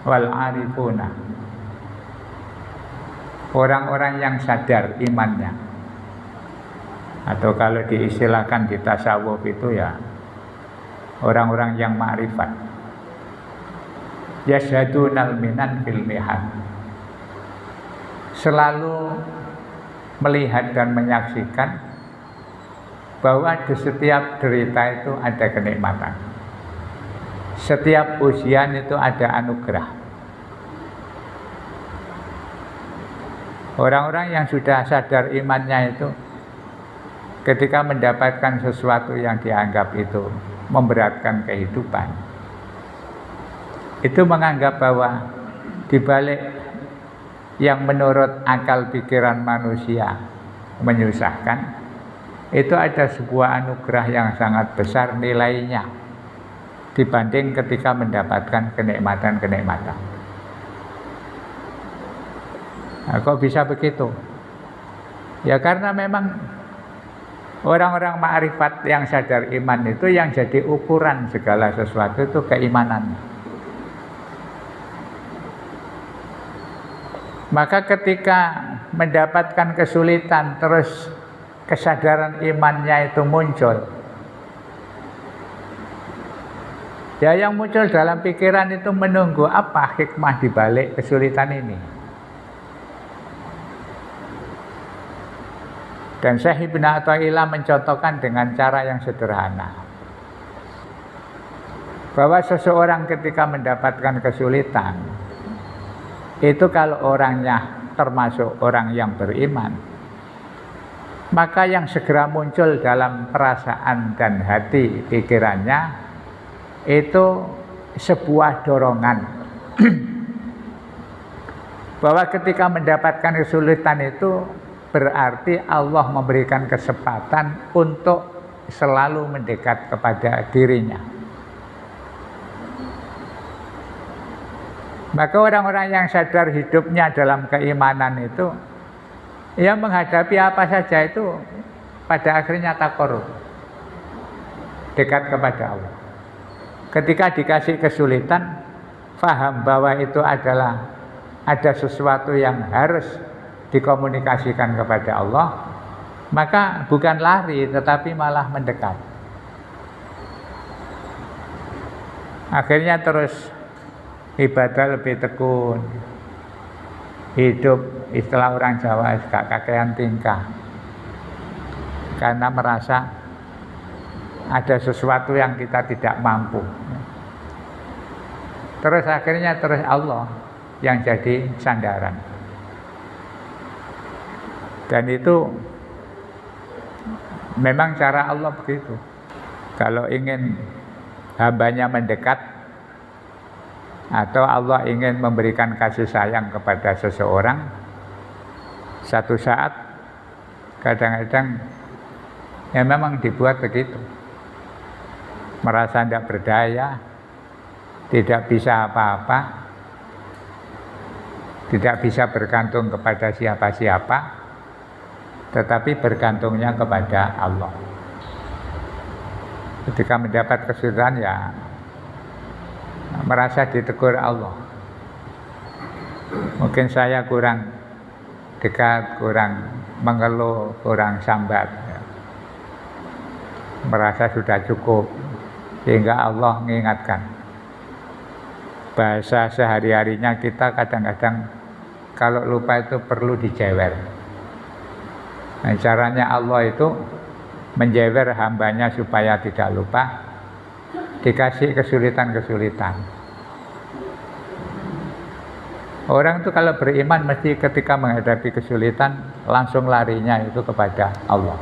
wal arifuna, orang-orang yang sadar imannya, atau kalau diistilahkan di tasawuf itu ya orang-orang yang ma'rifat, yashhadunal minan fil mihan, selalu melihat dan menyaksikan bahwa di setiap derita itu ada kenikmatan, setiap ujian itu ada anugerah. Orang-orang yang sudah sadar imannya itu ketika mendapatkan sesuatu yang dianggap itu memberatkan kehidupan, itu menganggap bahwa di balik yang menurut akal pikiran manusia menyusahkan, itu ada sebuah anugerah yang sangat besar nilainya dibanding ketika mendapatkan kenikmatan-kenikmatan. Nah, kok bisa begitu? Ya karena memang orang-orang ma'rifat yang sadar iman itu yang jadi ukuran segala sesuatu itu keimanan. Maka ketika mendapatkan kesulitan terus kesadaran imannya itu muncul, ya yang muncul dalam pikiran itu menunggu apa hikmah dibalik kesulitan ini. Dan Syekh Ibnu Athaillah mencontohkan dengan cara yang sederhana, bahwa seseorang ketika mendapatkan kesulitan itu kalau orangnya termasuk orang yang beriman, maka yang segera muncul dalam perasaan dan hati pikirannya itu sebuah dorongan bahwa ketika mendapatkan kesulitan itu berarti Allah memberikan kesempatan untuk selalu mendekat kepada dirinya. Maka orang-orang yang sadar hidupnya dalam keimanan itu, ya menghadapi apa saja itu pada akhirnya taqarrub, dekat kepada Allah. Ketika dikasih kesulitan, faham bahwa itu adalah ada sesuatu yang harus dikomunikasikan kepada Allah, maka bukan lari tetapi malah mendekat. Akhirnya terus ibadah lebih tekun, hidup istilah orang Jawa gak kakean tingkah, karena merasa ada sesuatu yang kita tidak mampu. Terus akhirnya terus Allah yang jadi sandaran. Dan itu memang cara Allah begitu. Kalau ingin hambanya mendekat, atau Allah ingin memberikan kasih sayang kepada seseorang, satu saat kadang-kadang ya memang dibuat begitu. Merasa tidak berdaya, tidak bisa apa-apa, tidak bisa bergantung kepada siapa-siapa, tetapi bergantungnya kepada Allah. Ketika mendapat kesulitan ya merasa ditegur Allah. Mungkin saya kurang dekat, kurang mengeluh, kurang sambat, ya. Merasa sudah cukup, sehingga Allah mengingatkan. Bahasa sehari-harinya kita kadang-kadang kalau lupa itu perlu dijewer. Nah, caranya Allah itu menjewer hambanya supaya tidak lupa, dikasih kesulitan-kesulitan. Orang itu kalau beriman mesti ketika menghadapi kesulitan langsung larinya itu kepada Allah.